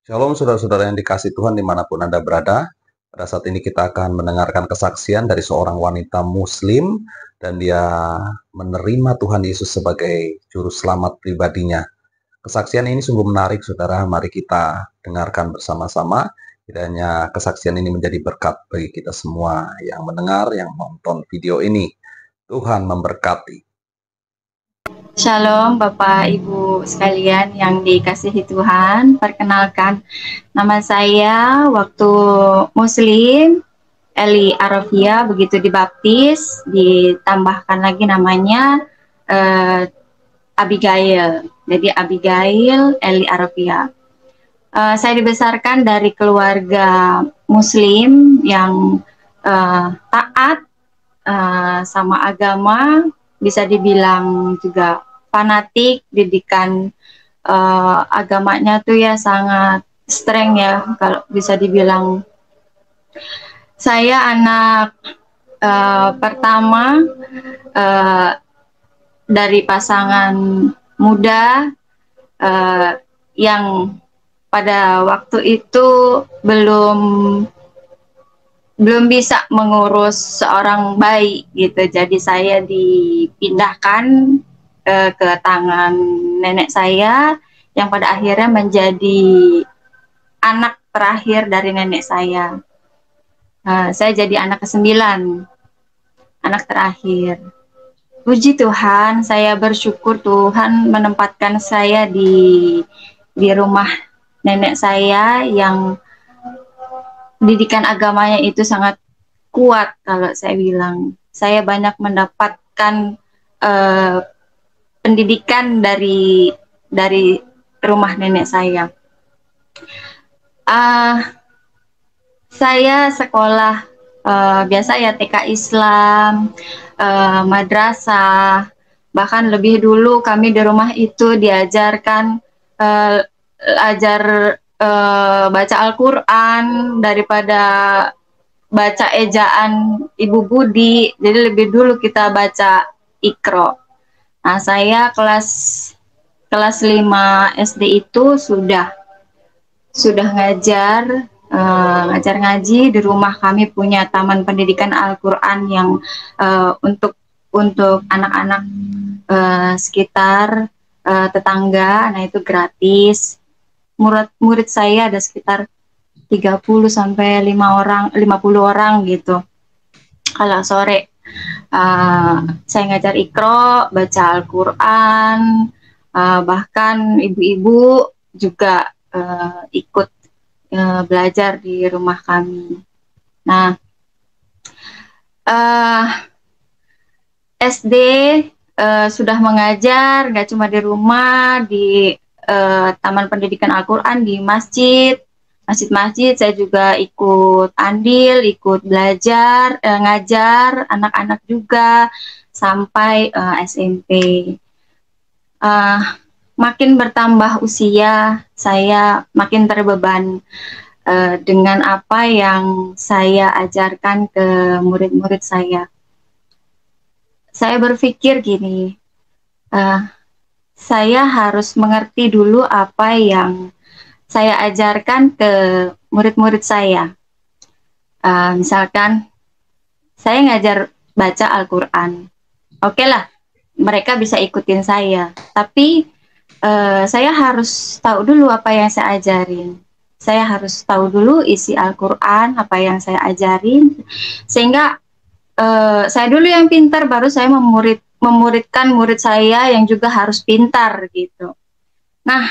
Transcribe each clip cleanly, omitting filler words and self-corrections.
Shalom saudara-saudara yang dikasih Tuhan dimanapun Anda berada. Pada saat ini kita akan mendengarkan kesaksian dari seorang wanita muslim dan dia menerima Tuhan Yesus sebagai juru selamat pribadinya. Kesaksian ini sungguh menarik saudara, mari kita dengarkan bersama-sama. Kiranya kesaksian ini menjadi berkat bagi kita semua yang mendengar, yang menonton video ini. Tuhan memberkati. Shalom Bapak Ibu sekalian yang dikasihi Tuhan. Perkenalkan, nama saya waktu Muslim Eli Arafia, begitu dibaptis ditambahkan lagi namanya Abigail. Jadi Abigail Eli Arafia. Saya dibesarkan dari keluarga Muslim yang taat sama agama, bisa dibilang juga fanatik. Didikan agamanya tuh ya sangat streng ya, kalau bisa dibilang. Saya anak pertama dari pasangan muda yang pada waktu itu belum bisa mengurus seorang bayi gitu. Jadi saya dipindahkan ke tangan nenek saya yang pada akhirnya menjadi anak terakhir dari nenek saya. Saya jadi anak ke-9, anak terakhir. Puji Tuhan, saya bersyukur Tuhan menempatkan saya di rumah nenek saya yang didikan agamanya itu sangat kuat. Kalau saya bilang, saya banyak mendapatkan pendidikan dari rumah nenek saya. Saya sekolah biasa ya, TK Islam, madrasah, bahkan lebih dulu kami di rumah itu diajarkan baca Al-Quran daripada baca ejaan Ibu Budi. Jadi lebih dulu kita baca Iqra. Nah, saya kelas 5 SD itu sudah ngajar ngaji. Di rumah kami punya taman pendidikan Al-Quran yang untuk anak-anak sekitar tetangga. Nah, itu gratis. Murid saya ada sekitar 30 sampai 50 orang gitu. Kalau sore saya ngajar Iqra, baca Al-Quran, bahkan ibu-ibu juga ikut belajar di rumah kami. Nah, SD sudah mengajar, nggak cuma di rumah, di Taman Pendidikan Al-Quran, di masjid. Saya juga ikut andil, ikut belajar, ngajar anak-anak juga, sampai SMP. Makin bertambah usia, saya makin terbeban dengan apa yang saya ajarkan ke murid-murid saya. Saya berpikir gini, saya harus mengerti dulu apa yang saya ajarkan ke murid-murid saya. Misalkan saya ngajar baca Al-Quran, oke lah, mereka bisa ikutin saya, tapi saya harus tahu dulu apa yang saya ajarin. Saya harus tahu dulu isi Al-Quran, apa yang saya ajarin, sehingga saya dulu yang pintar, baru saya memuridkan murid saya yang juga harus pintar gitu. Nah,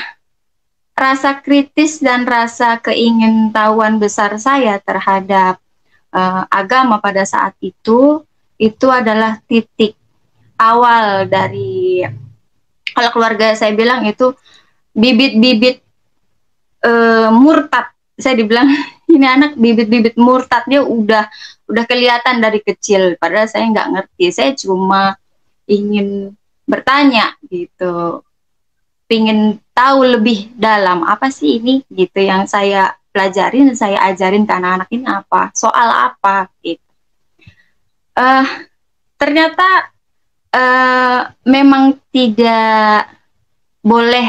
rasa kritis dan rasa keingintahuan besar saya terhadap agama pada saat itu adalah titik awal dari, kalau keluarga saya bilang itu bibit-bibit murtad. Saya dibilang ini anak bibit-bibit murtadnya udah kelihatan dari kecil, padahal saya nggak ngerti. Saya cuma ingin bertanya gitu, ingin tahu lebih dalam apa sih ini gitu yang saya pelajarin, saya ajarin ke anak-anak ini apa, soal apa gitu. Ternyata memang tidak boleh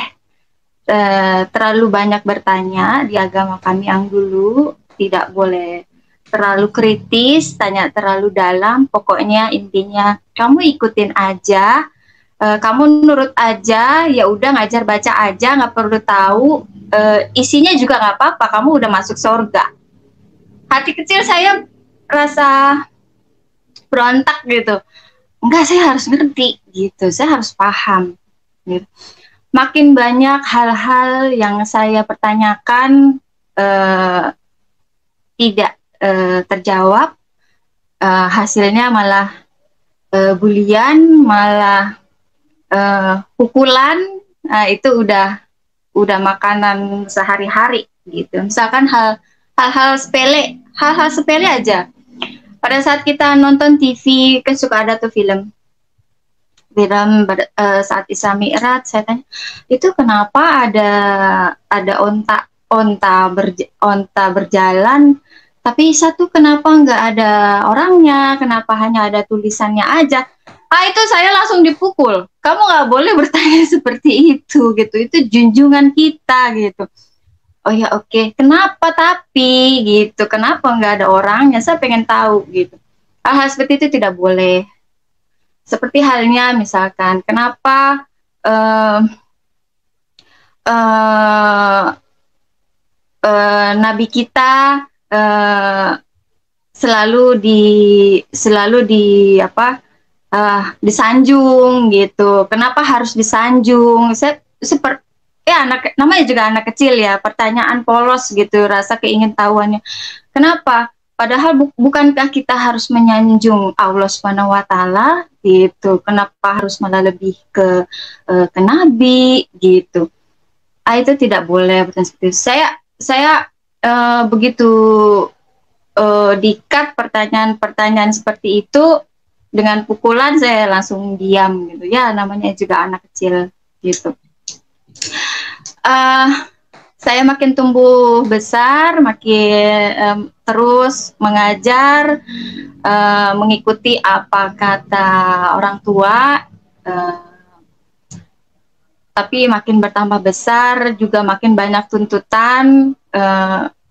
terlalu banyak bertanya di agama kami yang dulu, tidak boleh terlalu kritis, tanya terlalu dalam, pokoknya intinya kamu ikutin aja, kamu nurut aja, ya udah ngajar baca aja, nggak perlu tahu, isinya juga nggak apa-apa, kamu udah masuk surga. Hati kecil saya rasa berontak gitu, enggak, saya harus ngerti gitu, saya harus paham gitu. Makin banyak hal-hal yang saya pertanyakan tidak terjawab, hasilnya malah bulian, malah pukulan. Nah, itu udah makanan sehari-hari gitu. Misalkan hal-hal sepele aja. Pada saat kita nonton TV, kan suka ada tuh film saat Isra Mi'raj, saya tanya, itu kenapa ada onta berjalan, tapi satu kenapa nggak ada orangnya, kenapa hanya ada tulisannya aja? Itu saya langsung dipukul. Kamu nggak boleh bertanya seperti itu gitu. Itu junjungan kita gitu. Oh ya oke. Kenapa tapi gitu? Kenapa nggak ada orangnya? Saya pengen tahu gitu. Hal-hal seperti itu tidak boleh. Seperti halnya misalkan, kenapa uh, uh, Nabi kita selalu di apa, disanjung gitu. Kenapa harus disanjung? Saya seperti ya, namanya juga anak kecil ya, pertanyaan polos gitu, rasa keingintahuannya. Kenapa? Padahal bukankah kita harus menyanjung Allah Subhanahu wa taala gitu. Kenapa harus malah lebih ke nabi gitu. Itu tidak boleh seperti itu. Saya begitu di-cut pertanyaan-pertanyaan seperti itu dengan pukulan, saya langsung diam gitu. Ya, namanya juga anak kecil gitu. Saya makin tumbuh besar, makin terus mengajar, mengikuti apa kata orang tua, tapi makin bertambah besar juga makin banyak tuntutan.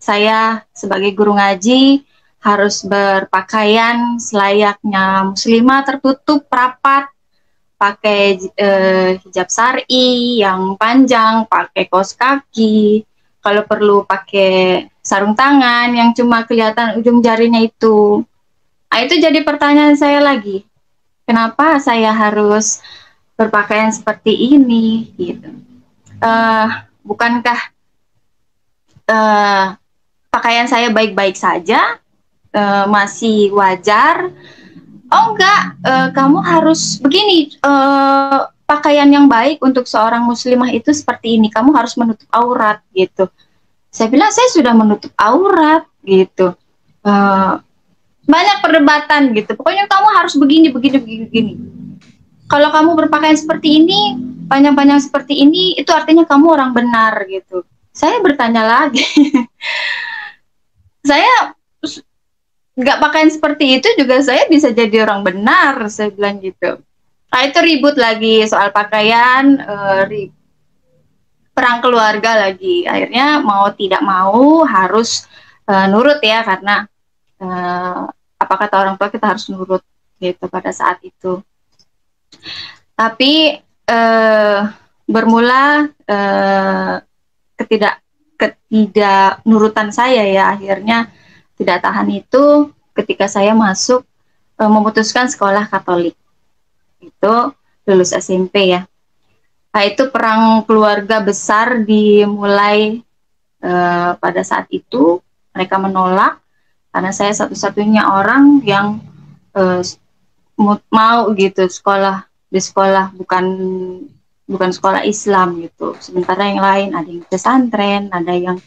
Saya sebagai guru ngaji harus berpakaian selayaknya muslimah, tertutup rapat, pakai hijab syar'i yang panjang, pakai kaos kaki, kalau perlu pakai sarung tangan yang cuma kelihatan ujung jarinya itu. Itu jadi pertanyaan saya lagi, kenapa saya harus berpakaian seperti ini gitu. Bukankah pakaian saya baik-baik saja, masih wajar? Oh enggak, kamu harus begini, pakaian yang baik untuk seorang muslimah itu seperti ini, kamu harus menutup aurat gitu. Saya bilang saya sudah menutup aurat gitu. Banyak perdebatan gitu, pokoknya kamu harus begini. Kalau kamu berpakaian seperti ini, panjang-panjang seperti ini, itu artinya kamu orang benar gitu. Saya bertanya lagi, saya nggak pakaian seperti itu juga saya bisa jadi orang benar, saya bilang gitu. Itu ribut lagi soal pakaian, perang keluarga lagi. Akhirnya mau tidak mau harus nurut ya, karena apa kata orang tua kita harus nurut gitu pada saat itu. Tapi bermula ketidaknurutan saya ya, akhirnya tidak tahan itu ketika saya masuk memutuskan sekolah Katolik. Itu lulus SMP ya. Itu perang keluarga besar dimulai pada saat itu. Mereka menolak karena saya satu-satunya orang yang mau gitu sekolah di sekolah bukan sekolah Islam gitu. Sementara yang lain ada yang pesantren, ada yang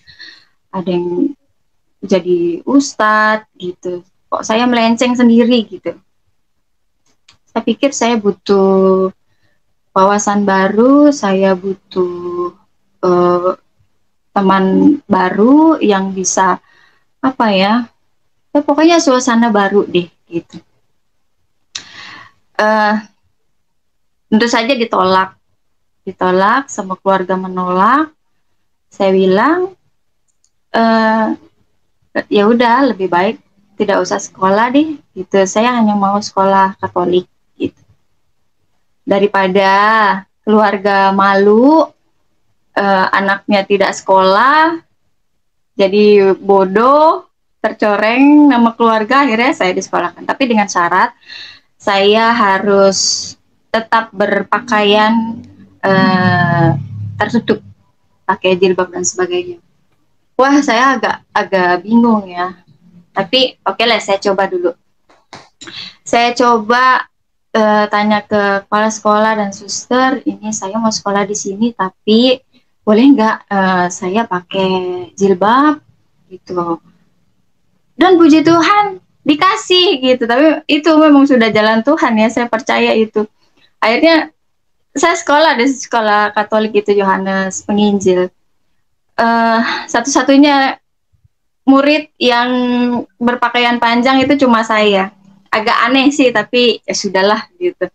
jadi ustadz gitu. Kok saya melenceng sendiri gitu. Saya pikir saya butuh wawasan baru, saya butuh teman baru yang bisa apa ya, pokoknya suasana baru deh gitu. Tentu saja ditolak, sama keluarga menolak. Saya bilang, ya udah lebih baik tidak usah sekolah deh, gitu. Saya hanya mau sekolah Katolik, gitu. Daripada keluarga malu, anaknya tidak sekolah, jadi bodoh, tercoreng nama keluarga, akhirnya saya disekolahkan. Tapi dengan syarat saya harus tetap berpakaian tertutup, pakai jilbab dan sebagainya. Wah, saya agak bingung ya. Tapi oke lah, saya coba dulu. Saya coba tanya ke kepala sekolah dan suster, ini saya mau sekolah di sini, tapi boleh nggak saya pakai jilbab gitu. Dan puji Tuhan dikasih gitu. Tapi itu memang sudah jalan Tuhan ya, saya percaya itu. Akhirnya saya sekolah di sekolah Katolik itu, Yohanes Penginjil. Satu-satunya murid yang berpakaian panjang itu cuma saya. Agak aneh sih, tapi ya sudahlah gitu.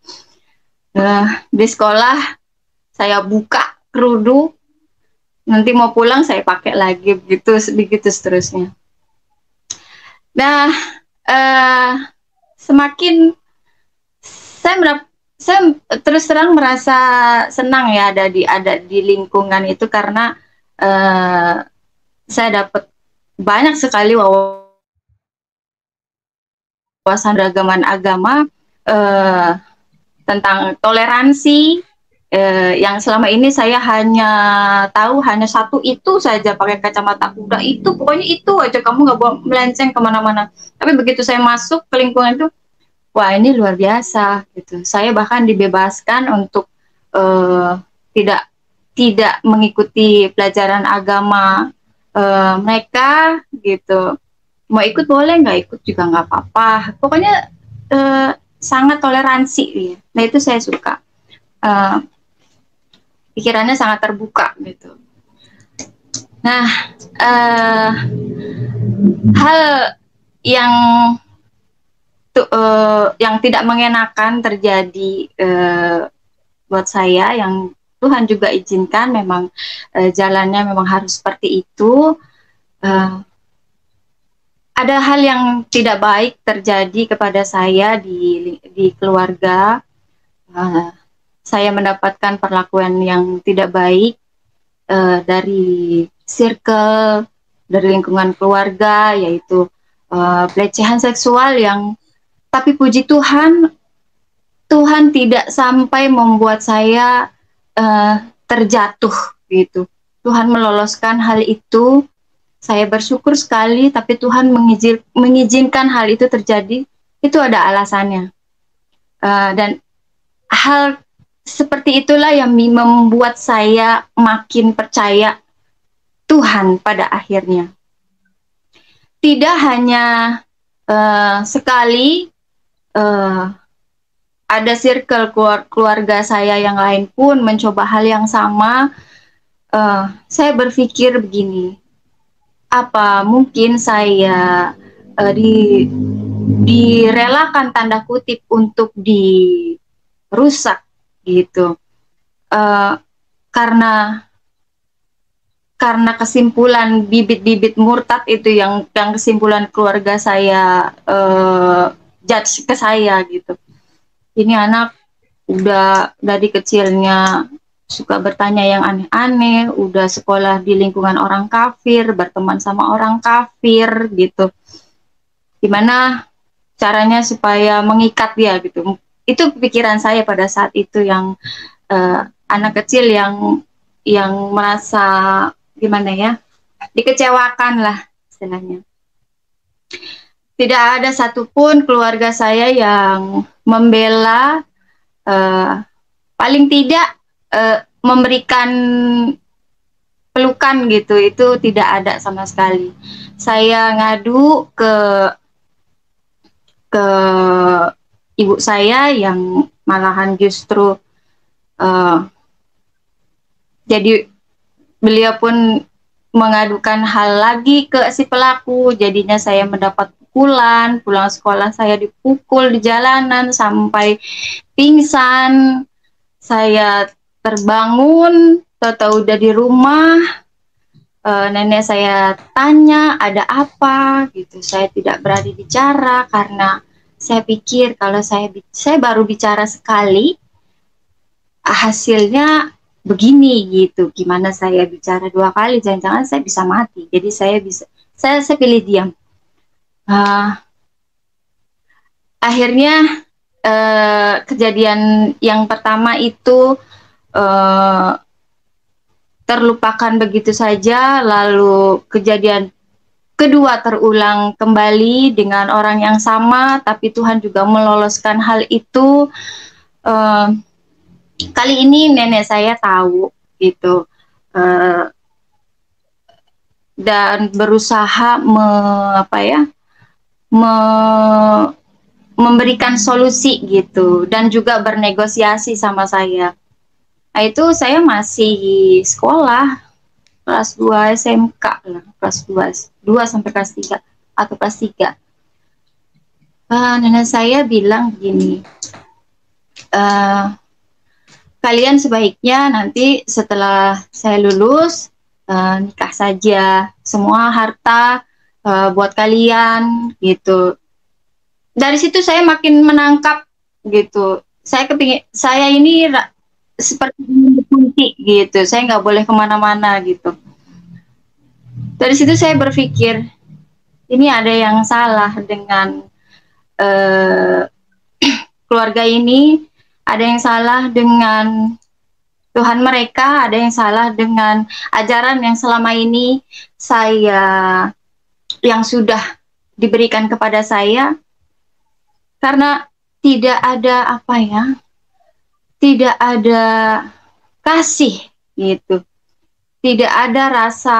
Di sekolah saya buka kerudung, nanti mau pulang saya pakai lagi, begitu seterusnya. Nah, semakin saya terus terang merasa senang ya ada di lingkungan itu, karena saya dapat banyak sekali wawasan beragaman agama, tentang toleransi, yang selama ini saya hanya tahu hanya satu itu saja, pakai kacamata kuda itu, pokoknya itu aja, kamu nggak boleh melenceng kemana-mana. Tapi begitu saya masuk ke lingkungan itu, wah ini luar biasa gitu. Saya bahkan dibebaskan untuk tidak mengikuti pelajaran agama mereka gitu. Mau ikut boleh, nggak ikut juga nggak apa-apa. Pokoknya sangat toleransi ya. Nah itu saya suka. Pikirannya sangat terbuka gitu. Nah, hal yang tidak mengenakan terjadi buat saya, yang Tuhan juga izinkan, memang jalannya memang harus seperti itu. Ada hal yang tidak baik terjadi kepada saya di keluarga. Saya mendapatkan perlakuan yang tidak baik dari circle, dari lingkungan keluarga, yaitu pelecehan seksual yang, tapi puji Tuhan, Tuhan tidak sampai membuat saya terjatuh gitu. Tuhan meloloskan hal itu. Saya bersyukur sekali, tapi Tuhan mengizinkan hal itu terjadi. Itu ada alasannya. Dan hal seperti itulah yang membuat saya makin percaya Tuhan pada akhirnya. Tidak hanya sekali ada circle keluarga saya yang lain pun mencoba hal yang sama. Saya berpikir begini, apa mungkin saya direlakan tanda kutip untuk dirusak gitu, karena kesimpulan bibit-bibit murtad itu yang kesimpulan keluarga saya judge ke saya gitu. Ini anak udah dari kecilnya suka bertanya yang aneh-aneh, udah sekolah di lingkungan orang kafir, berteman sama orang kafir gitu. Gimana caranya supaya mengikat dia gitu. Itu pikiran saya pada saat itu, yang anak kecil yang merasa gimana ya, dikecewakan lah istilahnya. Tidak ada satupun keluarga saya yang membela, paling tidak memberikan pelukan gitu, itu tidak ada sama sekali. Saya ngadu ke ibu saya yang malahan justru jadi beliau pun mengadukan hal lagi ke si pelaku, jadinya saya mendapat pukulan, pulang sekolah saya dipukul di jalanan sampai pingsan. Saya terbangun, tahu-tahu udah di rumah, Nenek saya tanya ada apa gitu, saya tidak berani bicara karena saya pikir kalau saya baru bicara sekali, hasilnya begini gitu. Gimana saya bicara 2 kali, jangan-jangan saya bisa mati. Jadi saya pilih diam. Uh, Akhirnya kejadian yang pertama itu uh, terlupakan begitu saja, lalu kejadian kedua terulang kembali dengan orang yang sama, tapi Tuhan juga meloloskan hal itu. Uh, Kali ini nenek saya tahu gitu, uh, dan berusaha me, memberikan solusi gitu, dan juga bernegosiasi sama saya. Nah, itu saya masih sekolah kelas 2 SMK lah, kelas 2 sampai kelas 3 atau kelas 3. Nenek saya bilang begini, kalian sebaiknya nanti setelah saya lulus nikah saja, semua harta buat kalian gitu. Dari situ saya makin menangkap gitu. Saya ini seperti kunci gitu. Saya nggak boleh kemana-mana gitu. Dari situ saya berpikir ini ada yang salah dengan keluarga ini, ada yang salah dengan Tuhan mereka, ada yang salah dengan ajaran yang selama ini yang sudah diberikan kepada saya, karena tidak ada tidak ada kasih gitu, tidak ada rasa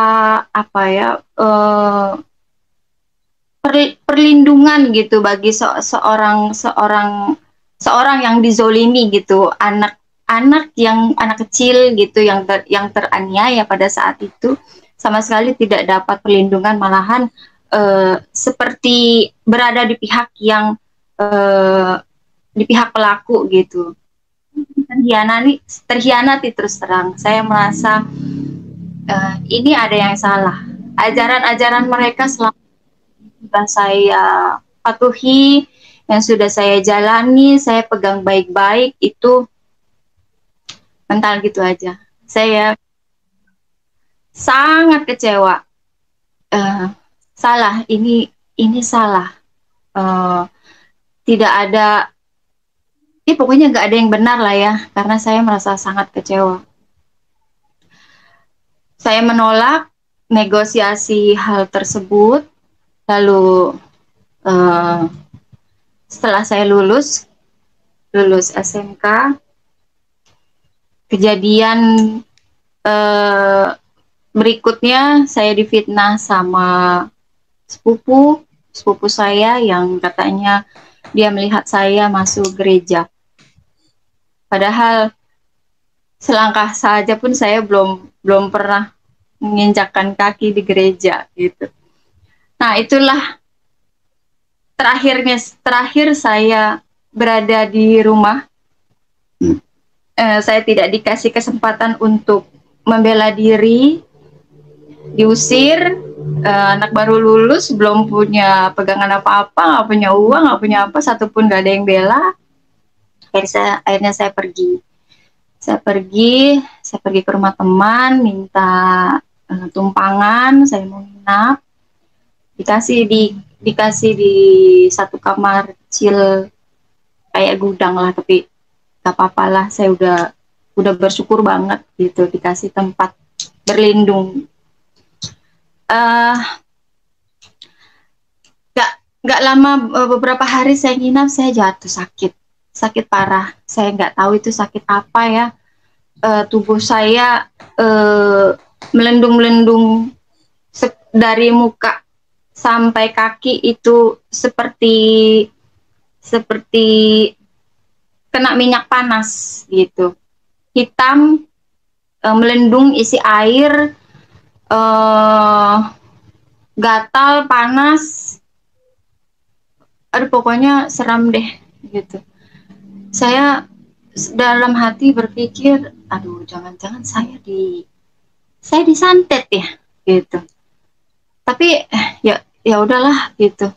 perlindungan gitu bagi seorang yang dizolimi gitu, anak kecil gitu yang teraniaya pada saat itu sama sekali tidak dapat perlindungan, malahan seperti berada di pihak yang di pihak pelaku gitu, terhianati terus terang. Saya merasa ini ada yang salah. Ajaran-ajaran mereka selama sudah saya patuhi, yang sudah saya jalani, saya pegang baik-baik, itu mental gitu aja. Saya sangat kecewa. Salah, ini salah. Tidak ada, pokoknya nggak ada yang benar lah ya, karena saya merasa sangat kecewa. Saya menolak negosiasi hal tersebut. Lalu setelah saya lulus SMK, kejadian berikutnya saya difitnah sama sepupu saya yang katanya dia melihat saya masuk gereja. Padahal selangkah saja pun saya belum pernah menginjakkan kaki di gereja gitu. Nah, itulah terakhir saya berada di rumah. Saya tidak dikasih kesempatan untuk membela diri, diusir. Anak baru lulus, belum punya pegangan apa-apa, nggak punya uang, nggak punya apa, satupun nggak ada yang bela. Akhirnya saya pergi ke rumah teman, minta tumpangan, saya mau nginap. Dikasih di satu kamar kecil kayak gudang lah, tapi gak apa-apa lah, saya udah bersyukur banget gitu dikasih tempat berlindung. Gak lama, beberapa hari saya nginap, saya jatuh sakit parah. Saya nggak tahu itu sakit apa ya. Tubuh saya melendung-melendung dari muka sampai kaki, itu seperti kena minyak panas gitu, hitam, melendung, isi air, gatal, panas. Aduh, pokoknya seram deh gitu. Saya dalam hati berpikir, aduh, jangan-jangan saya disantet ya. gitu. Tapi ya udahlah gitu.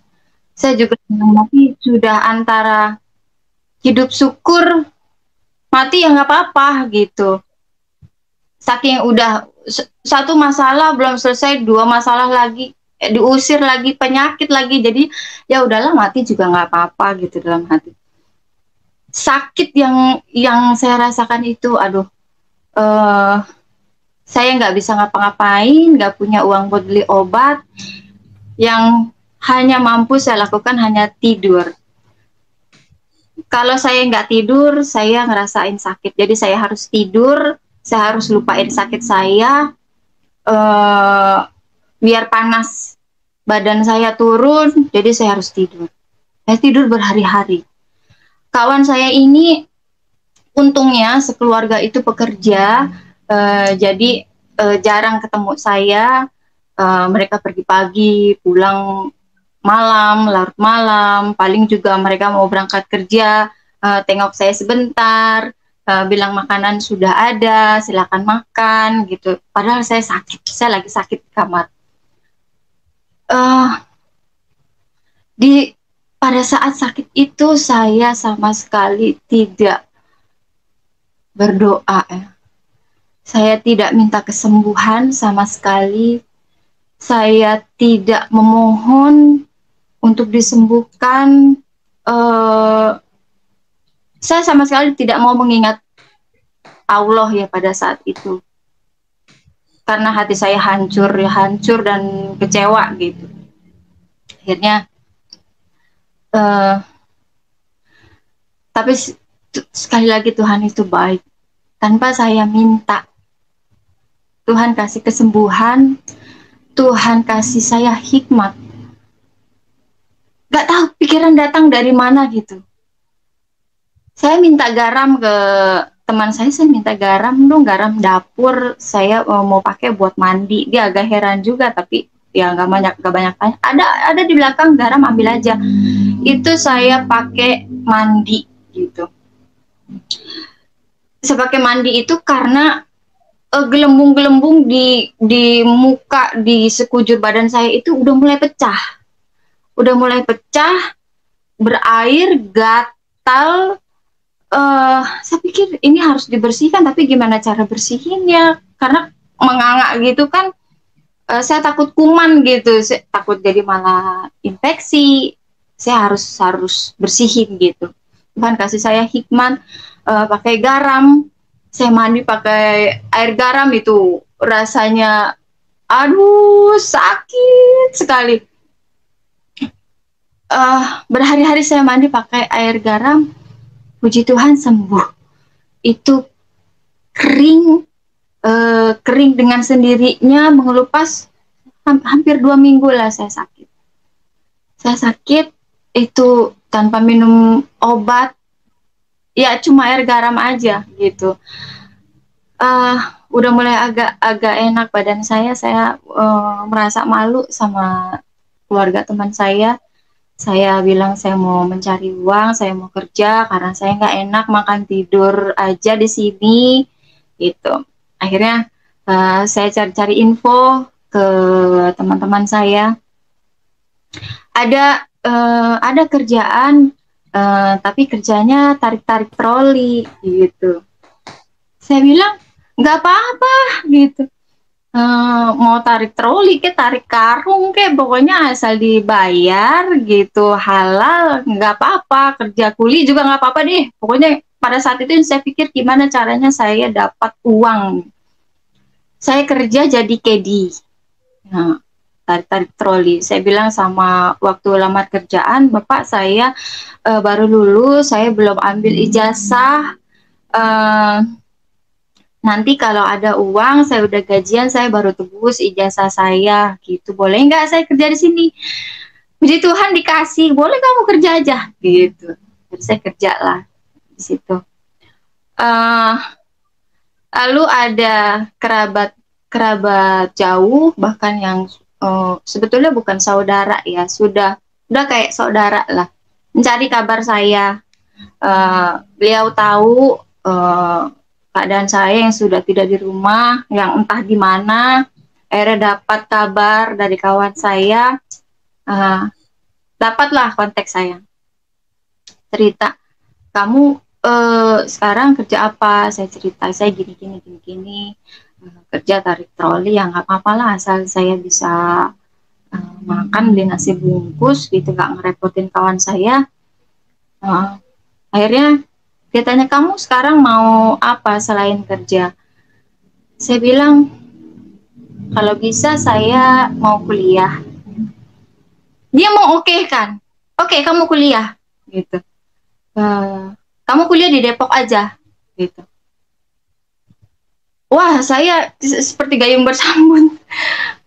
Saya juga mati sudah antara hidup syukur, mati ya nggak apa-apa gitu. Saking udah satu masalah belum selesai, dua masalah lagi, diusir lagi, penyakit lagi, jadi ya udahlah mati juga nggak apa-apa gitu dalam hati. Sakit yang saya rasakan itu, aduh, uh, saya nggak bisa ngapa-ngapain, nggak punya uang buat beli obat, yang hanya mampu saya lakukan hanya tidur. Kalau saya nggak tidur, saya ngerasain sakit, jadi saya harus tidur, saya harus lupain sakit saya, biar panas badan saya turun, jadi saya harus tidur. Saya tidur berhari-hari. Kawan saya ini untungnya sekeluarga itu pekerja, jadi jarang ketemu saya. Mereka pergi pagi, pulang malam, larut malam. Paling juga mereka mau berangkat kerja, tengok saya sebentar, bilang makanan sudah ada, silakan makan gitu. Padahal saya sakit, saya lagi sakit di kamar. Di pada saat sakit itu saya sama sekali tidak berdoa ya. Saya tidak minta kesembuhan sama sekali. Saya tidak memohon untuk disembuhkan. Saya sama sekali tidak mau mengingat Allah ya pada saat itu. Karena hati saya hancur dan kecewa gitu. Akhirnya tapi sekali lagi Tuhan itu baik. Tanpa saya minta, Tuhan kasih kesembuhan, Tuhan kasih saya hikmat. Gak tahu pikiran datang dari mana gitu. Saya minta garam ke teman saya minta garam dong, garam dapur, saya mau pakai buat mandi. Dia agak heran juga, tapi ya gak banyak tanya. Ada di belakang, garam ambil aja. Itu saya pakai mandi gitu. Saya pakai mandi itu karena gelembung-gelembung di muka, di sekujur badan saya itu udah mulai pecah. Berair, gatal. Saya pikir ini harus dibersihkan, tapi gimana cara bersihinnya? Karena menganga gitu kan, saya takut kuman gitu, saya takut jadi malah infeksi. Saya harus bersihin gitu. Tuhan kasih saya hikmat, pakai garam. Saya mandi pakai air garam itu rasanya, aduh sakit sekali. Berhari-hari saya mandi pakai air garam, puji Tuhan sembuh. Itu kering dengan sendirinya mengelupas. Hampir 2 minggu lah saya sakit. Saya sakit itu tanpa minum obat, ya cuma air garam aja gitu. Udah mulai agak enak badan saya merasa malu sama keluarga teman saya. Saya bilang saya mau mencari uang, saya mau kerja karena saya nggak enak makan tidur aja di sini gitu. Akhirnya saya cari-cari info ke teman-teman saya. Ada kerjaan, tapi kerjanya tarik-tarik troli gitu. Saya bilang nggak apa-apa gitu. Mau tarik troli ke tarik karung ke pokoknya asal dibayar gitu, halal, nggak apa-apa, kerja kuli juga nggak apa-apa deh. Pokoknya pada saat itu saya pikir gimana caranya saya dapat uang. Saya kerja jadi kedi, tarik troli. Saya bilang sama waktu lamar kerjaan, Bapak saya baru lulus, saya belum ambil ijazah. Nanti kalau ada uang, saya udah gajian, saya baru tebus ijazah saya, gitu. Boleh nggak saya kerja di sini? Puji Tuhan dikasih, boleh kamu kerja aja, gitu. Jadi saya kerja lah di situ. Lalu ada kerabat jauh, bahkan yang sebetulnya bukan saudara ya, sudah kayak saudara lah, mencari kabar saya. Beliau tahu keadaan saya yang sudah tidak di rumah, yang entah di mana. Akhirnya dapat kabar dari kawan saya, uh, dapatlah kontak saya, cerita, kamu sekarang kerja apa? Saya cerita, saya gini, kerja tarik troli, ya nggak apa-apa lah, asal saya bisa makan di nasi bungkus gitu, nggak ngerepotin kawan saya. Akhirnya dia tanya, kamu sekarang mau apa selain kerja? Saya bilang, kalau bisa saya mau kuliah. Dia mau oke kan? Oke, kamu kuliah gitu. Kamu kuliah di Depok aja gitu. Wah, saya seperti gayung bersambut.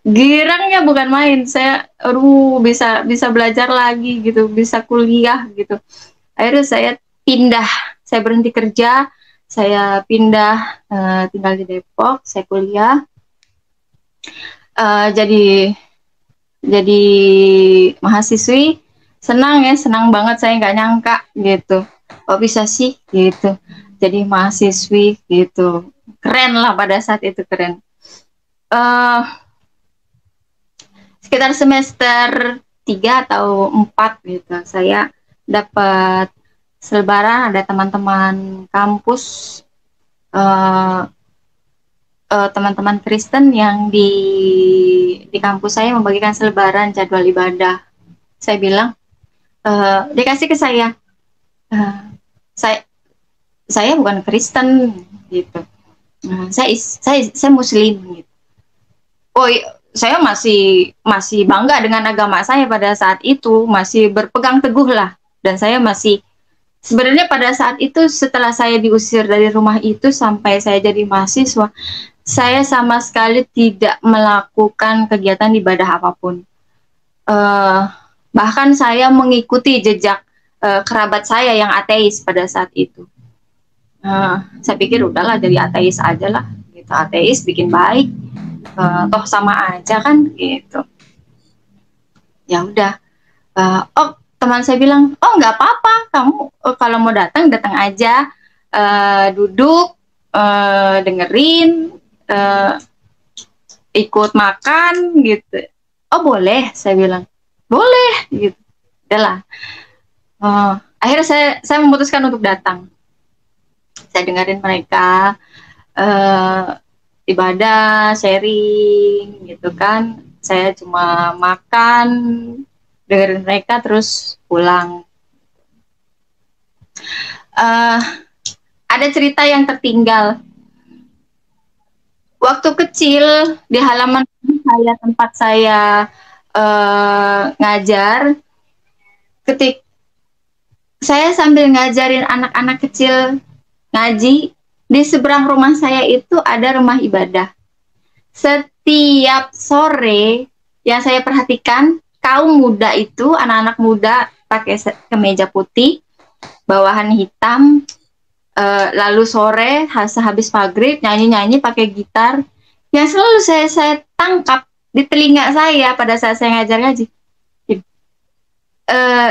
Girangnya bukan main. Saya bisa belajar lagi gitu, bisa kuliah gitu. Akhirnya saya berhenti kerja, saya pindah tinggal di Depok, saya kuliah. Jadi mahasiswi, senang banget, saya nggak nyangka gitu, kok bisa sih gitu jadi mahasiswi gitu, keren lah pada saat itu, keren. Sekitar semester 3 atau 4 gitu, saya dapat selebaran, ada teman-teman kampus, teman-teman Kristen yang di kampus saya membagikan selebaran jadwal ibadah. Saya bilang, dikasih ke saya, saya bukan Kristen gitu, saya Muslim gitu. Oh, saya masih bangga dengan agama saya pada saat itu, masih berpegang teguh lah, dan saya masih, sebenarnya pada saat itu setelah saya diusir dari rumah itu sampai saya jadi mahasiswa, saya sama sekali tidak melakukan kegiatan ibadah apapun. Bahkan saya mengikuti jejak kerabat saya yang ateis pada saat itu. Saya pikir udahlah jadi ateis aja lah, gitu. Ateis bikin baik, toh sama aja kan, gitu. Ya udah. Oh, teman saya bilang, oh nggak apa-apa, kamu kalau mau datang aja, duduk, dengerin, ikut makan gitu. Oh boleh, saya bilang boleh gitu. Udahlah. Akhirnya saya memutuskan untuk datang. Saya dengerin mereka ibadah, sharing gitu kan. Saya cuma makan, dengerin mereka, terus pulang. Ada cerita yang tertinggal. Waktu kecil di halaman saya, tempat saya ngajar, ketika saya sambil ngajarin anak-anak kecil ngaji, di seberang rumah saya itu ada rumah ibadah. Setiap sore yang saya perhatikan, kaum muda itu, anak-anak muda pakai kemeja putih, bawahan hitam, lalu sore habis maghrib nyanyi-nyanyi pakai gitar, yang selalu saya tangkap di telinga saya pada saat saya ngajar ngaji,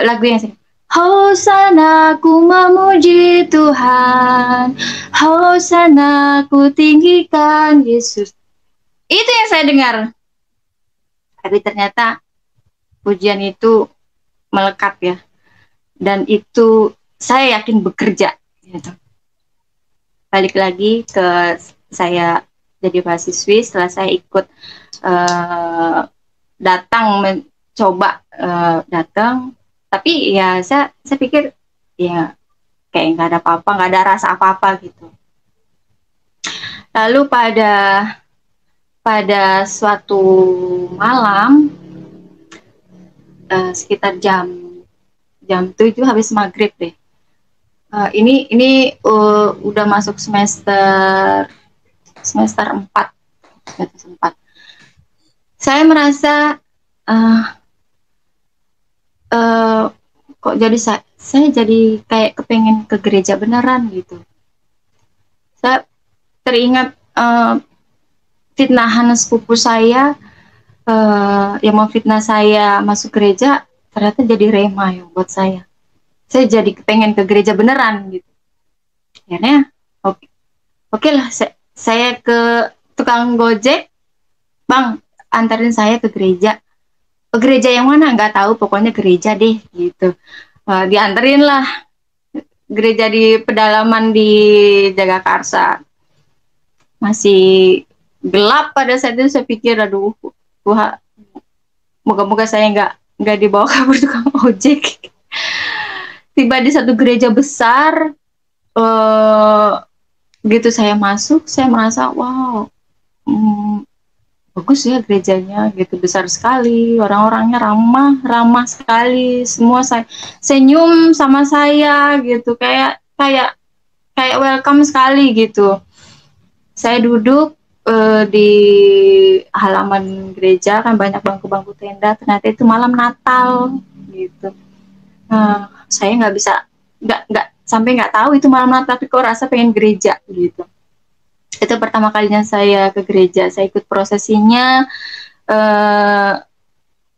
lagu yang saya, Hosana ku memuji Tuhan, Hosana ku tinggikan Yesus. Itu yang saya dengar. Tapi ternyata pujian itu melekat ya. Dan itu saya yakin bekerja gitu. Balik lagi ke saya jadi mahasiswi, setelah saya ikut datang, mencoba datang, tapi ya saya pikir ya kayak nggak ada apa-apa, nggak ada rasa apa-apa gitu. Lalu pada suatu malam, sekitar jam 7 habis maghrib deh. Ini udah masuk semester 4. Saya merasa kok jadi saya jadi kayak kepengen ke gereja beneran gitu. Saya teringat fitnahan sepupu saya yang mau fitnah saya masuk gereja, ternyata jadi rema ya buat saya. Saya jadi kepengen ke gereja beneran gitu. Akhirnya oke lah, saya ke tukang Gojek, Bang, antarin saya ke gereja. Ke gereja yang mana nggak tahu, pokoknya gereja deh gitu. Dianterin lah gereja di pedalaman di Jagakarsa. Masih gelap pada saat itu, saya pikir aduh Tuhan, moga-moga saya nggak dibawa kabur tukang ojek. Tiba di satu gereja besar, begitu saya masuk, saya merasa wow, bagus ya gerejanya gitu, besar sekali, orang-orangnya ramah sekali, semua saya senyum sama saya gitu, kayak welcome sekali gitu. Saya duduk di halaman gereja, kan banyak bangku-bangku tenda, ternyata itu malam Natal gitu. Saya nggak sampai nggak tahu itu malam Natal, tapi kok rasa pengen gereja gitu. Itu pertama kalinya saya ke gereja, saya ikut prosesinya.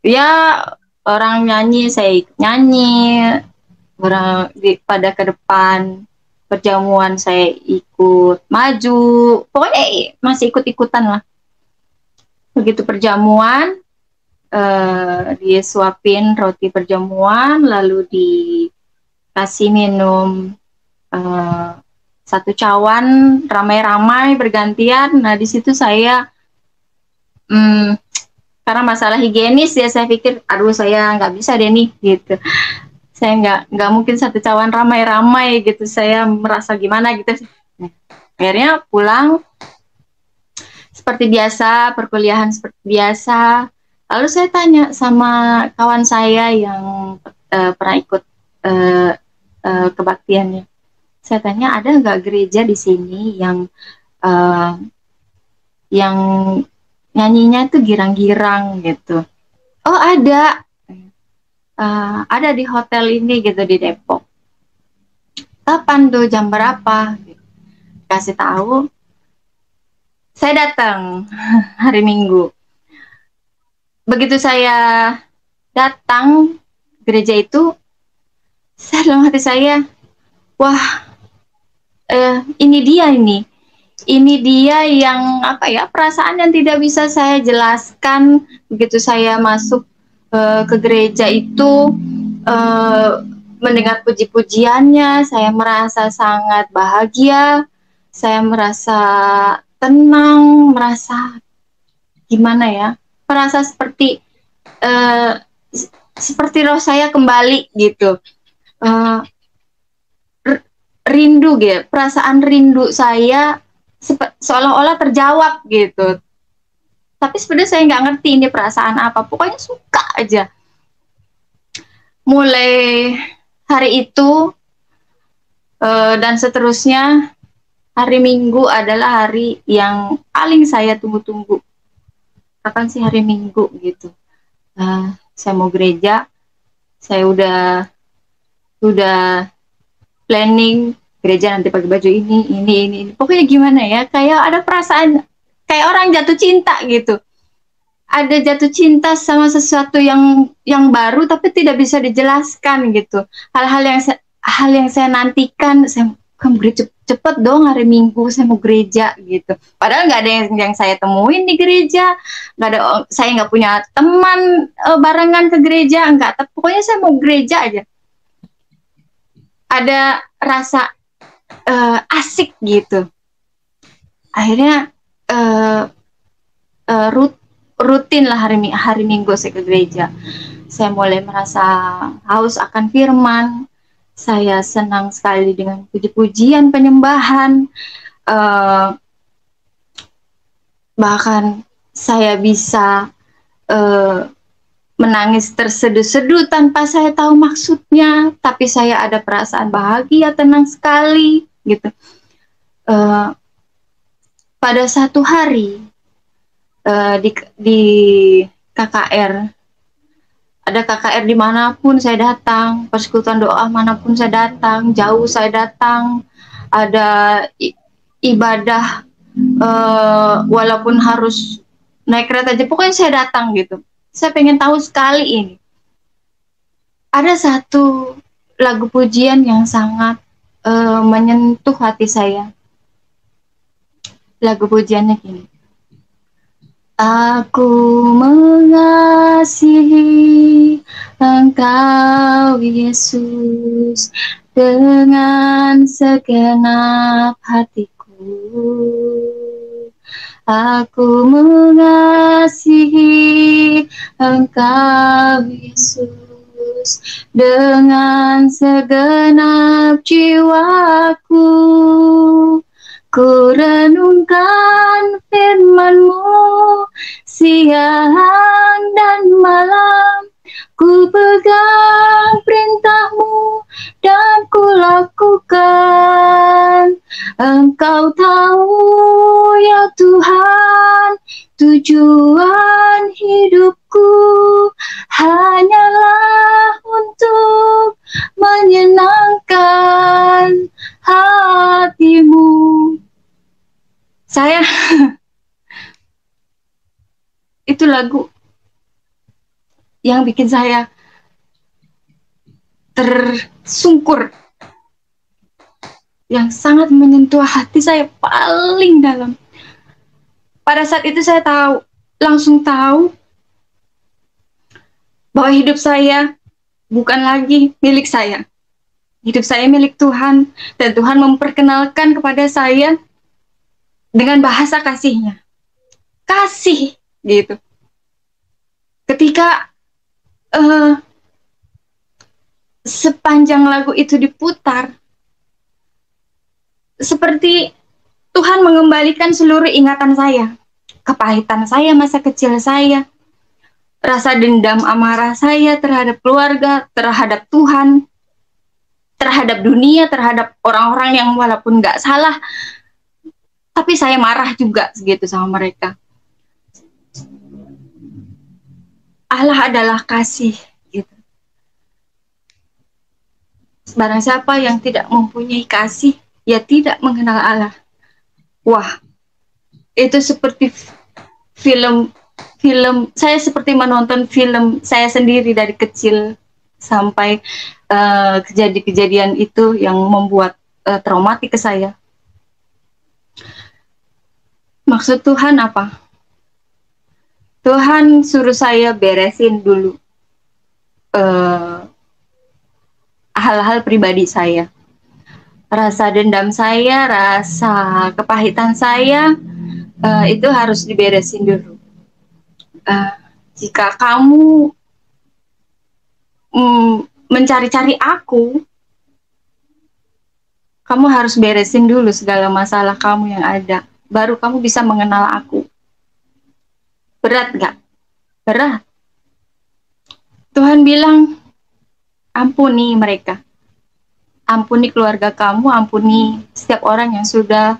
Ya orang nyanyi, saya ikut nyanyi, orang pada ke depan perjamuan saya ikut maju, pokoknya masih ikut-ikutan lah. Begitu perjamuan, disuapin roti perjamuan, lalu dikasih minum satu cawan, ramai-ramai bergantian. Nah di situ saya karena masalah higienis ya, saya pikir aduh saya nggak bisa deh nih gitu, saya nggak mungkin satu cawan ramai-ramai gitu, saya merasa gimana gitu. Akhirnya pulang seperti biasa, perkuliahan seperti biasa. Lalu saya tanya sama kawan saya yang pernah ikut kebaktiannya, saya tanya ada nggak gereja di sini yang nyanyinya itu girang-girang gitu. Oh ada di hotel ini gitu di Depok. Kapan tuh, jam berapa? Kasih tahu. Saya datang hari Minggu. Begitu saya datang gereja itu, saya dalam hati saya, wah ini dia yang apa ya, perasaan yang tidak bisa saya jelaskan. Begitu saya masuk ke gereja itu, mendengar puji-pujiannya, saya merasa sangat bahagia, saya merasa tenang, merasa gimana ya, merasa seperti roh saya kembali gitu, rindu gitu, perasaan rindu saya seolah-olah terjawab gitu. Tapi sebenarnya saya nggak ngerti ini perasaan apa, pokoknya suka aja. Mulai hari itu dan seterusnya, hari Minggu adalah hari yang paling saya tunggu-tunggu. Kapan sih hari Minggu gitu? Saya mau gereja, saya udah planning gereja nanti pakai baju ini. Pokoknya gimana ya, kayak ada perasaan kayak orang jatuh cinta gitu. Ada jatuh cinta sama sesuatu yang baru tapi tidak bisa dijelaskan gitu. Hal yang saya nantikan, saya kan cepet dong hari Minggu saya mau gereja gitu. Padahal nggak ada yang saya temuin di gereja, saya nggak punya teman barengan ke gereja, nggak. Pokoknya saya mau gereja aja. Ada rasa asik gitu. Akhirnya rutin lah hari Minggu saya ke gereja. Saya mulai merasa haus akan firman. Saya senang sekali dengan puji-pujian, penyembahan. Bahkan saya bisa menangis terseduh-seduh tanpa saya tahu maksudnya, tapi saya ada perasaan bahagia, tenang sekali gitu. Pada satu hari di KKR, ada KKR dimanapun saya datang, persekutuan doa manapun saya datang, jauh saya datang, ada ibadah walaupun harus naik kereta aja, pokoknya saya datang gitu. Saya pengen tahu sekali ini. Ada satu lagu pujian yang sangat menyentuh hati saya. Lagu pujiannya gini. Aku mengasihi Engkau Yesus dengan segenap hatiku. Aku mengasihi Engkau Yesus dengan segenap jiwaku. Ku renungkan firman-Mu siang dan malam. Ku pegang perintah-Mu dan ku lakukan. Engkau tahu ya Tuhan, tujuan hidupku hanyalah untuk menyenangkan hati-Mu. Saya itu lagu yang bikin saya tersungkur, yang sangat menyentuh hati saya paling dalam. Pada saat itu saya langsung tahu bahwa hidup saya bukan lagi milik saya. Hidup saya milik Tuhan, dan Tuhan memperkenalkan kepada saya dengan bahasa kasih-Nya. Kasih, gitu. Ketika sepanjang lagu itu diputar, seperti Tuhan mengembalikan seluruh ingatan saya, kepahitan saya masa kecil saya, rasa dendam amarah saya terhadap keluarga, terhadap Tuhan, terhadap dunia, terhadap orang-orang yang walaupun nggak salah, tapi saya marah juga segitu sama mereka. Allah adalah kasih, gitu. Barang siapa yang tidak mempunyai kasih, ya tidak mengenal Allah. Wah, itu seperti film saya seperti menonton film saya sendiri dari kecil sampai kejadian-kejadian itu yang membuat traumatik ke saya. Maksud Tuhan apa? Tuhan suruh saya beresin dulu hal-hal pribadi saya. Rasa dendam saya, rasa kepahitan saya, itu harus diberesin dulu. Jika kamu mencari-cari aku, kamu harus beresin dulu segala masalah kamu yang ada. Baru kamu bisa mengenal aku. Berat gak? Berat. Tuhan bilang, ampuni mereka. Ampuni keluarga kamu, ampuni setiap orang yang sudah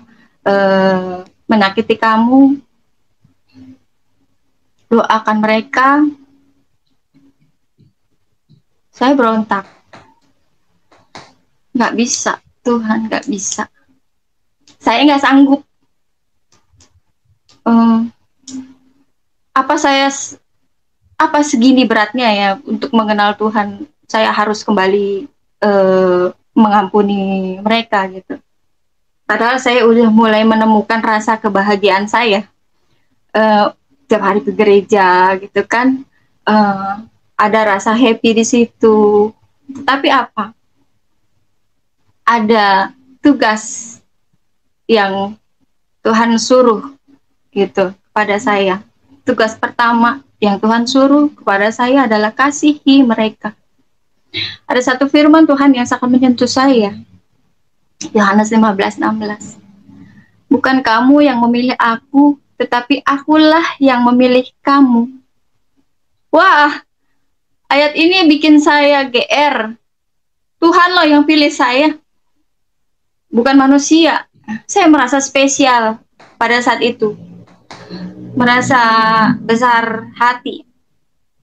menyakiti kamu. Doakan mereka. Saya berontak. Gak bisa, Tuhan, gak bisa. Saya gak sanggup. Apa segini beratnya ya untuk mengenal Tuhan, saya harus kembali mengampuni mereka gitu. Padahal saya udah mulai menemukan rasa kebahagiaan saya tiap hari ke gereja gitu kan, ada rasa happy di situ. Tetapi apa? Ada tugas yang Tuhan suruh gitu kepada saya. Tugas pertama yang Tuhan suruh kepada saya adalah kasihi mereka. Ada satu firman Tuhan yang sangat menyentuh saya. Yohanes 15:16. Bukan kamu yang memilih aku, tetapi akulah yang memilih kamu. Wah, ayat ini bikin saya GR. Tuhan loh yang pilih saya, bukan manusia. Saya merasa spesial pada saat itu. Merasa besar hati.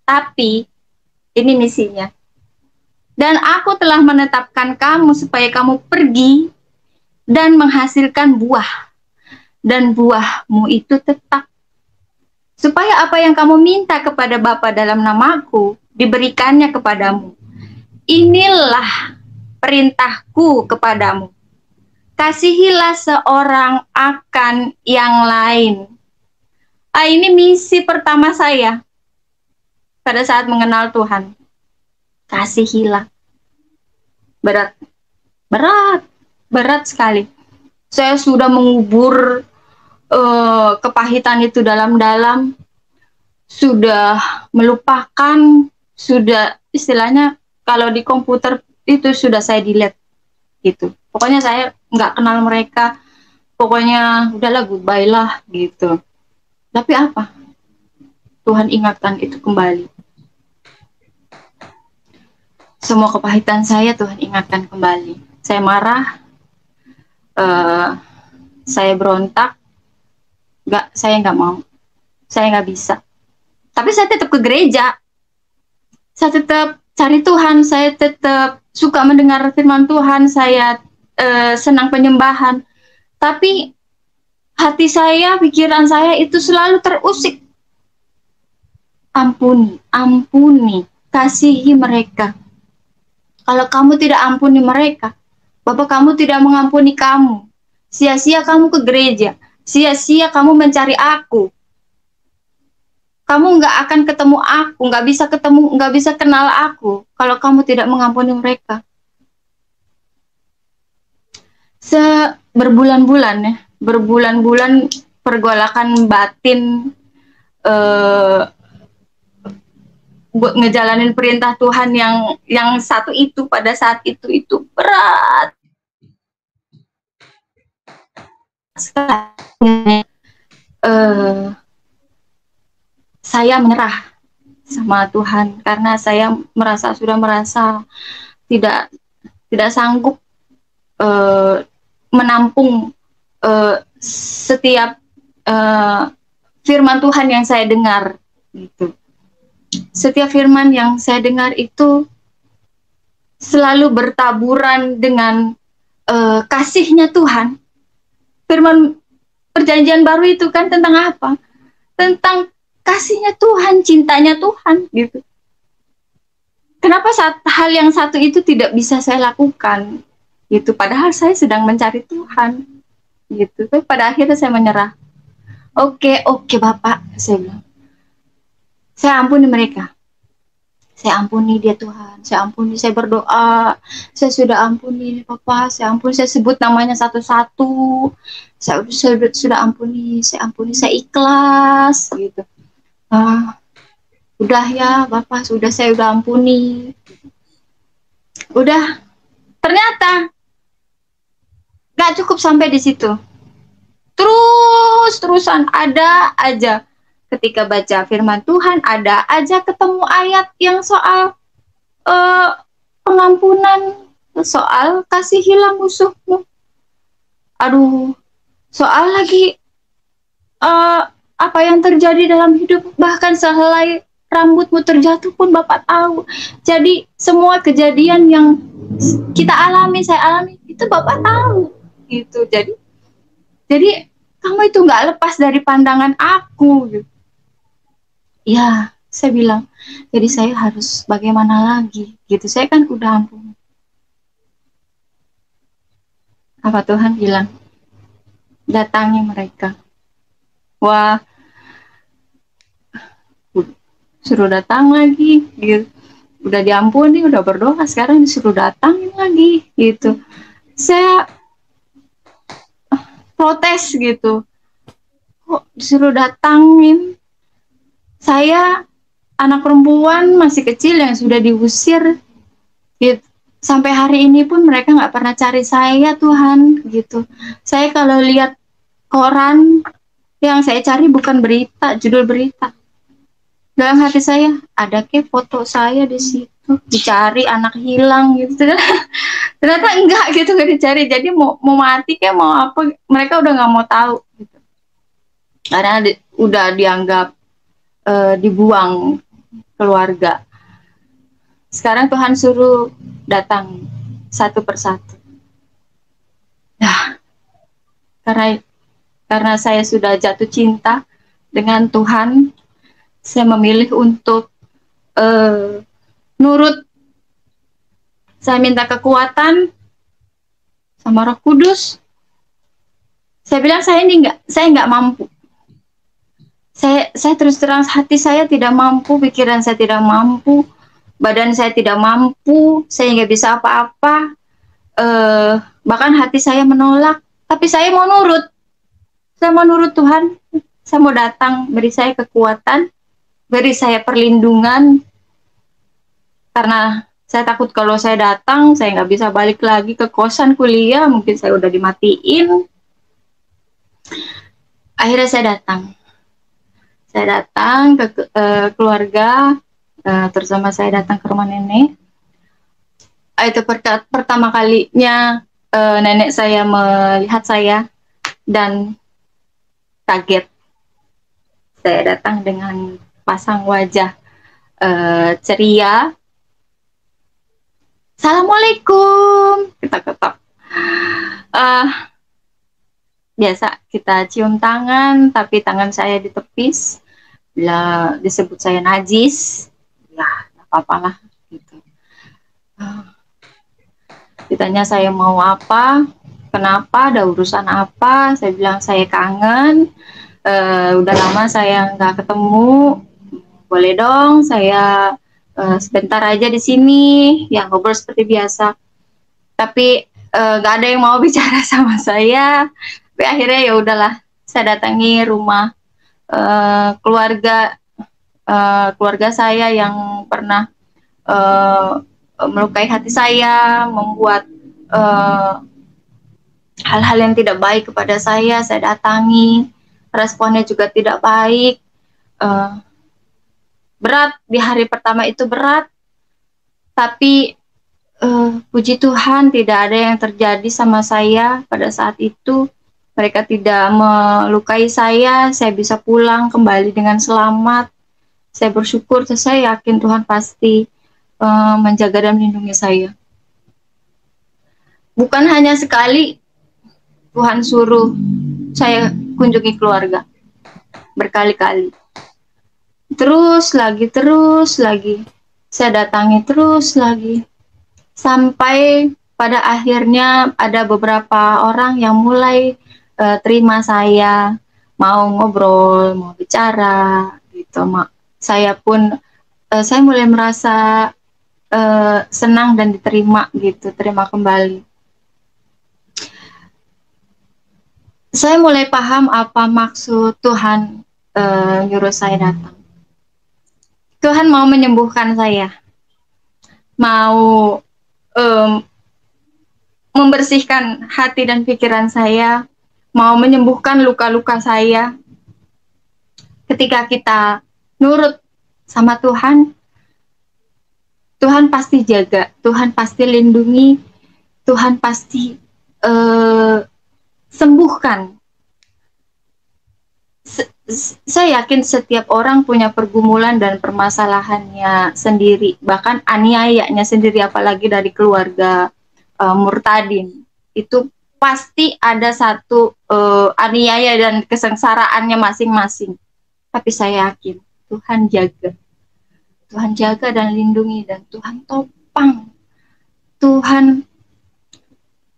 Tapi ini misinya. Dan aku telah menetapkan kamu supaya kamu pergi dan menghasilkan buah. Dan buahmu itu tetap. Supaya apa yang kamu minta kepada Bapa dalam namaku diberikannya kepadamu. Inilah perintahku kepadamu. Kasihilah seorang akan yang lain. Ini misi pertama saya pada saat mengenal Tuhan. Kasihilah. Berat, berat, berat sekali. Saya sudah mengubur kepahitan itu dalam-dalam, sudah melupakan, sudah istilahnya kalau di komputer itu sudah saya delete gitu. Pokoknya saya nggak kenal mereka, pokoknya udahlah goodbye lah gitu. Tapi apa? Tuhan ingatkan itu kembali. Semua kepahitan saya Tuhan ingatkan kembali. Saya marah, saya berontak, saya nggak mau, saya nggak bisa. Tapi saya tetap ke gereja, saya tetap cari Tuhan, saya tetap suka mendengar firman Tuhan, saya senang penyembahan. Tapi hati saya, pikiran saya itu selalu terusik. Ampuni, ampuni, kasihi mereka. Kalau kamu tidak ampuni mereka, Bapak kamu tidak mengampuni kamu. Sia-sia kamu ke gereja, sia-sia kamu mencari aku. Kamu nggak akan ketemu aku, nggak bisa kenal aku kalau kamu tidak mengampuni mereka. Berbulan-bulan ya, berbulan-bulan pergolakan batin, ngejalanin perintah Tuhan yang satu itu pada saat itu berat sekali. Saya menyerah sama Tuhan karena saya sudah merasa tidak sanggup menampung setiap firman Tuhan yang saya dengar gitu. Setiap firman yang saya dengar itu selalu bertaburan dengan kasihnya Tuhan. Firman perjanjian baru itu kan tentang apa? Tentang kasihnya Tuhan, cintanya Tuhan gitu. Kenapa hal yang satu itu tidak bisa saya lakukan gitu, padahal saya sedang mencari Tuhan gitu. Tapi pada akhirnya saya menyerah. Oke Bapak, saya bilang, saya ampuni mereka, saya ampuni dia Tuhan, saya ampuni, saya berdoa, saya sudah ampuni Bapak, saya ampuni, saya sebut namanya satu-satu, saya sudah ampuni, saya ikhlas gitu. Udah ya Bapak, saya udah ampuni. Udah, ternyata gak cukup sampai di situ. Terusan ada aja ketika baca firman Tuhan, ada aja ketemu ayat yang soal pengampunan, soal kasihilah musuhmu. Aduh, soal lagi apa yang terjadi dalam hidup, bahkan sehelai rambutmu terjatuh pun Bapak tahu. Jadi semua kejadian yang kita alami, saya alami, itu Bapak tahu gitu. Jadi kamu itu nggak lepas dari pandangan aku gitu. Ya, saya bilang, jadi saya harus bagaimana lagi gitu. Saya kan udah ampun. Apa Tuhan bilang? Datangi mereka. Wah, suruh datang lagi gitu. Udah diampuni, udah berdoa, sekarang disuruh datangin lagi gitu. Saya protes gitu. Kok disuruh datangin? Saya anak perempuan masih kecil yang sudah diusir gitu. Sampai hari ini pun mereka nggak pernah cari saya Tuhan gitu. Saya kalau lihat koran, yang saya cari bukan berita, judul berita. Dalam hati saya ada foto saya di situ, dicari anak hilang gitu. Ternyata enggak gitu, gak dicari. Jadi mau mati kayak mau apa, mereka udah nggak mau tahu gitu. Karena udah dianggap dibuang keluarga. Sekarang Tuhan suruh datang satu persatu. Nah, karena saya sudah jatuh cinta dengan Tuhan, saya memilih untuk nurut. Saya minta kekuatan sama Roh Kudus. Saya bilang saya nggak mampu. Saya terus terang, hati saya tidak mampu, pikiran saya tidak mampu, badan saya tidak mampu, saya nggak bisa apa-apa. Bahkan hati saya menolak, tapi saya mau nurut. Saya mau nurut Tuhan. Saya mau datang, beri saya kekuatan, beri saya perlindungan, karena saya takut kalau saya datang, saya nggak bisa balik lagi ke kosan kuliah, mungkin saya udah dimatiin. Akhirnya saya datang. Saya datang ke keluarga, terutama saya datang ke rumah nenek. Itu pertama kalinya nenek saya melihat saya dan kaget. Saya datang dengan pasang wajah ceria. Assalamualaikum, ketak-ketak. Biasa kita cium tangan, tapi tangan saya ditepis. Bila disebut saya najis, ya apa-apalah gitu. Ditanya saya mau apa, kenapa, ada urusan apa, saya bilang saya kangen, udah lama saya nggak ketemu, boleh dong saya sebentar aja di sini, ya ngobrol seperti biasa. Tapi nggak ada yang mau bicara sama saya. Tapi akhirnya ya udahlah, saya datangi rumah keluarga saya yang pernah melukai hati saya, membuat hal-hal yang tidak baik kepada saya datangi, responnya juga tidak baik. Berat, di hari pertama itu berat, tapi puji Tuhan tidak ada yang terjadi sama saya pada saat itu. Mereka tidak melukai saya bisa pulang kembali dengan selamat. Saya bersyukur, saya yakin Tuhan pasti menjaga dan melindungi saya. Bukan hanya sekali Tuhan suruh saya kunjungi keluarga, berkali-kali. Terus lagi, saya datangi terus lagi. Sampai pada akhirnya ada beberapa orang yang mulai terima saya, mau ngobrol, mau bicara, gitu. Saya pun saya mulai merasa senang dan diterima, gitu, terima kembali. Saya mulai paham apa maksud Tuhan nyuruh saya datang. Tuhan mau menyembuhkan saya, mau membersihkan hati dan pikiran saya, mau menyembuhkan luka-luka saya. Ketika kita nurut sama Tuhan, Tuhan pasti jaga, Tuhan pasti lindungi, Tuhan pasti sembuhkan. Saya yakin setiap orang punya pergumulan dan permasalahannya sendiri, bahkan aniayanya sendiri, apalagi dari keluarga murtadin. Itu pasti ada satu aniaya dan kesengsaraannya masing-masing. Tapi saya yakin Tuhan jaga dan lindungi, dan Tuhan topang, Tuhan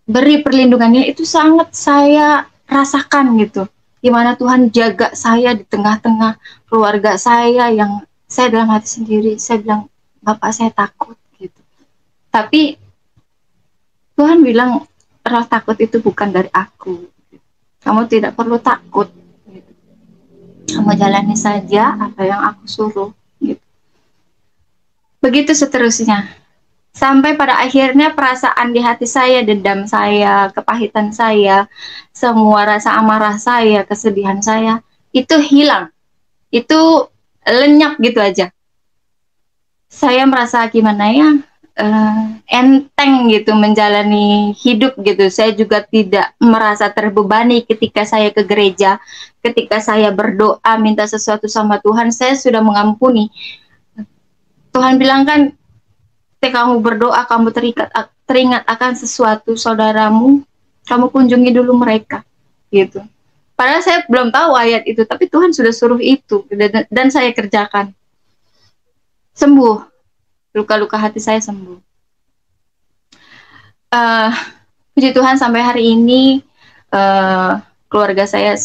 beri perlindungannya. Itu sangat saya rasakan gitu, gimana Tuhan jaga saya di tengah-tengah keluarga saya yang saya dalam hati sendiri, saya bilang, Bapak saya takut gitu. Tapi Tuhan bilang, roh takut itu bukan dari aku. Kamu tidak perlu takut. Gitu. Kamu jalani saja apa yang aku suruh. Gitu. Begitu seterusnya. Sampai pada akhirnya perasaan di hati saya, dendam saya, kepahitan saya, semua rasa amarah saya, kesedihan saya, itu hilang. Itu lenyap gitu aja. Saya merasa gimana ya, enteng gitu menjalani hidup gitu. Saya juga tidak merasa terbebani ketika saya ke gereja, ketika saya berdoa minta sesuatu sama Tuhan, saya sudah mengampuni. Tuhan bilang kan, ketika kamu berdoa, kamu teringat akan sesuatu saudaramu, kamu kunjungi dulu mereka, gitu. Padahal saya belum tahu ayat itu, tapi Tuhan sudah suruh itu, dan saya kerjakan. Sembuh, luka-luka hati saya sembuh. Puji Tuhan sampai hari ini keluarga saya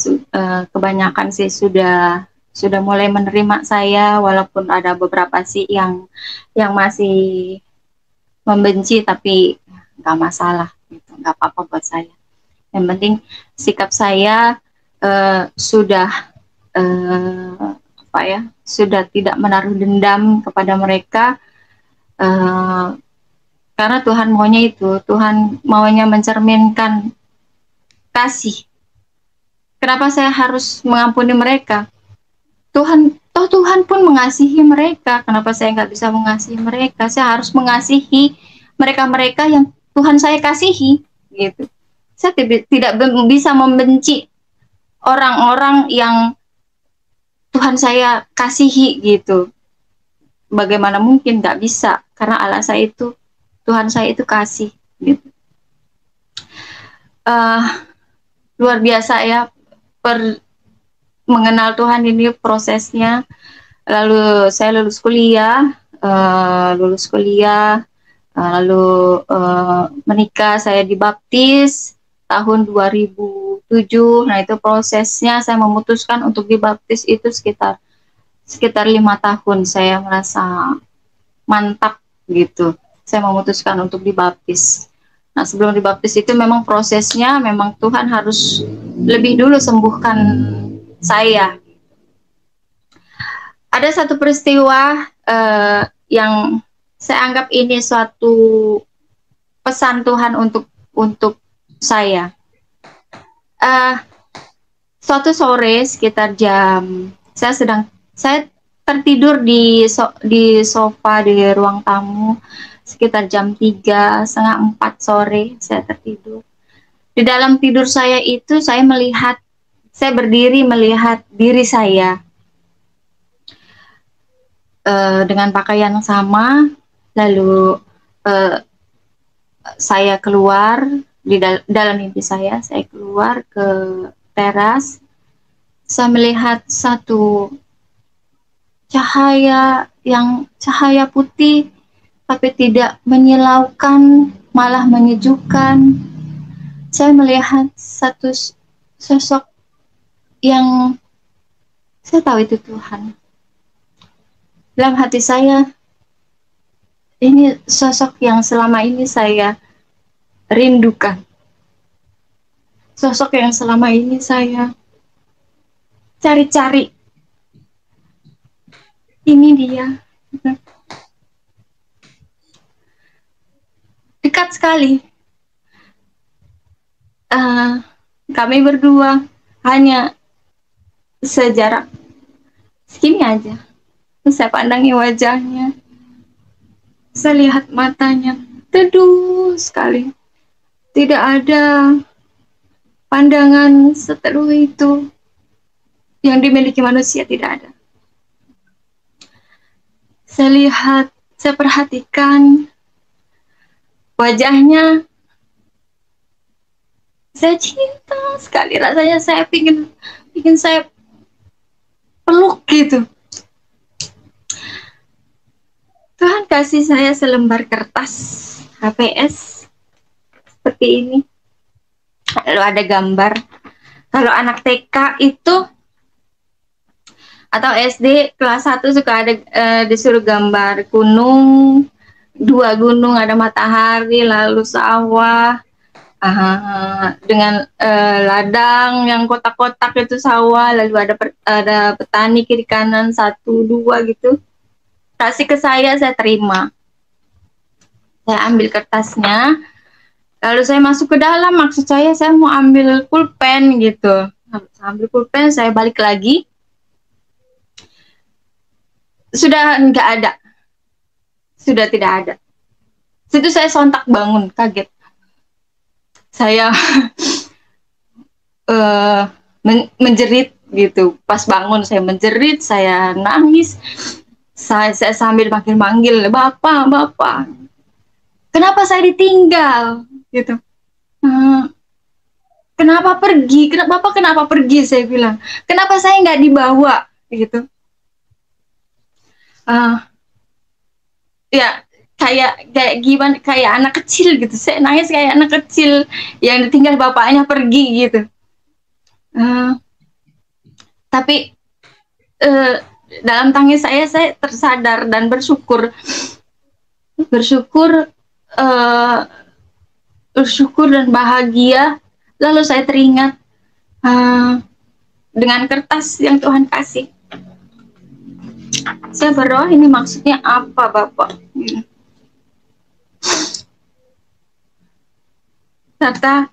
kebanyakan sih sudah sudah mulai menerima saya, walaupun ada beberapa sih yang masih membenci, tapi nggak masalah gitu, nggak apa-apa buat saya. Yang penting sikap saya sudah apa ya, sudah tidak menaruh dendam kepada mereka, karena Tuhan maunya itu, Tuhan maunya mencerminkan kasih. Kenapa saya harus mengampuni mereka? Tuhan pun mengasihi mereka. Kenapa saya nggak bisa mengasihi mereka? Saya harus mengasihi mereka-mereka yang Tuhan saya kasihi, gitu. Saya tidak bisa membenci orang-orang yang Tuhan saya kasihi, gitu. Bagaimana mungkin? Nggak bisa, karena Allah saya itu, Tuhan saya itu kasih, gitu. Luar biasa ya, mengenal Tuhan ini prosesnya. Lalu saya lulus kuliah, lalu menikah, saya dibaptis tahun 2007. Nah, itu prosesnya saya memutuskan untuk dibaptis itu sekitar 5 tahun. Saya merasa mantap gitu. Saya memutuskan untuk dibaptis. Nah, sebelum dibaptis itu memang prosesnya, memang Tuhan harus lebih dulu sembuhkan saya. Ada satu peristiwa yang saya anggap ini suatu pesan Tuhan untuk saya. Suatu sore sekitar saya tertidur di sofa di ruang tamu sekitar jam 3, setengah 4 sore saya tertidur. Di dalam tidur saya itu saya berdiri melihat diri saya dengan pakaian yang sama, lalu saya keluar dalam mimpi saya keluar ke teras. Saya melihat satu cahaya putih, tapi tidak menyilaukan, malah menyejukkan. Saya melihat satu sosok yang saya tahu itu Tuhan. Dalam hati saya, ini sosok yang selama ini saya rindukan. Sosok yang selama ini saya cari-cari. Ini dia. Dekat sekali. Kami berdua hanya sejarak segini aja. Saya pandangi wajahnya, saya lihat matanya, teduh sekali. Tidak ada pandangan seteduh itu yang dimiliki manusia, tidak ada. Saya lihat, saya perhatikan wajahnya, saya cinta sekali. Rasanya saya pingin saya peluk gitu. Tuhan kasih saya selembar kertas HPS seperti ini. Lalu ada gambar. Kalau anak TK itu atau SD kelas 1 suka ada disuruh gambar gunung, 2 gunung, ada matahari, lalu sawah, dengan ladang yang kotak-kotak itu sawah, lalu ada petani kiri kanan 1, 2 gitu. Kasih ke saya terima. Saya ambil kertasnya, lalu saya masuk ke dalam. Maksud saya mau ambil pulpen gitu. Saya ambil pulpen, saya balik lagi. Sudah nggak ada. Sudah tidak ada. Situ saya sontak bangun, kaget. Saya menjerit gitu. Pas bangun saya menjerit, saya nangis. Saya sambil manggil, Bapak, kenapa saya ditinggal? Gitu. Kenapa pergi? Kenapa pergi? Saya bilang. Kenapa saya nggak dibawa? Gitu. Ya, kayak gimana? Kayak anak kecil gitu. Saya nangis kayak anak kecil yang ditinggal bapaknya pergi gitu. Tapi eh, dalam tangis saya tersadar dan bersyukur, bersyukur, eh, bersyukur dan bahagia. Lalu saya teringat eh, dengan kertas yang Tuhan kasih. Saya berdoa, ini maksudnya apa, Bapak? Serta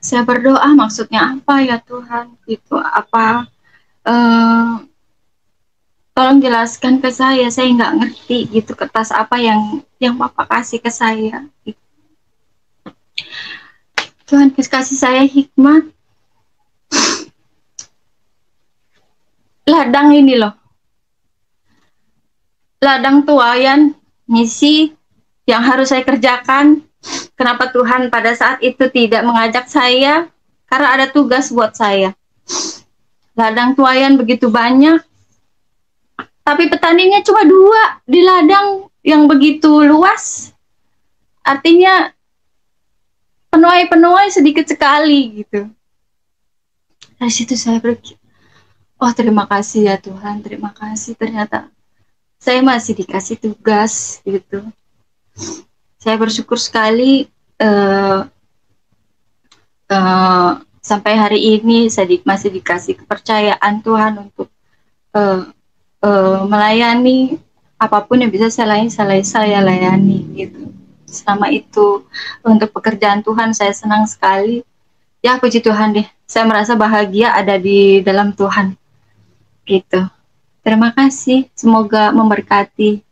saya berdoa, maksudnya apa ya Tuhan? Itu apa? Tolong jelaskan ke saya nggak ngerti gitu, kertas apa yang Bapak kasih ke saya. Tuhan kasih saya hikmat. Ladang ini loh, ladang tuayan misi yang harus saya kerjakan. Kenapa Tuhan pada saat itu tidak mengajak saya? Karena ada tugas buat saya. Ladang tuayan begitu banyak, tapi petaninya cuma 2 di ladang yang begitu luas. Artinya penuai-penuai sedikit sekali gitu. Dari situ saya berpikir, oh terima kasih ya Tuhan, terima kasih. Ternyata saya masih dikasih tugas gitu. Saya bersyukur sekali sampai hari ini saya masih dikasih kepercayaan Tuhan untuk melayani apapun yang bisa saya layani gitu. Selama itu untuk pekerjaan Tuhan saya senang sekali. Ya puji Tuhan deh, saya merasa bahagia ada di dalam Tuhan gitu. Terima kasih, semoga memberkati.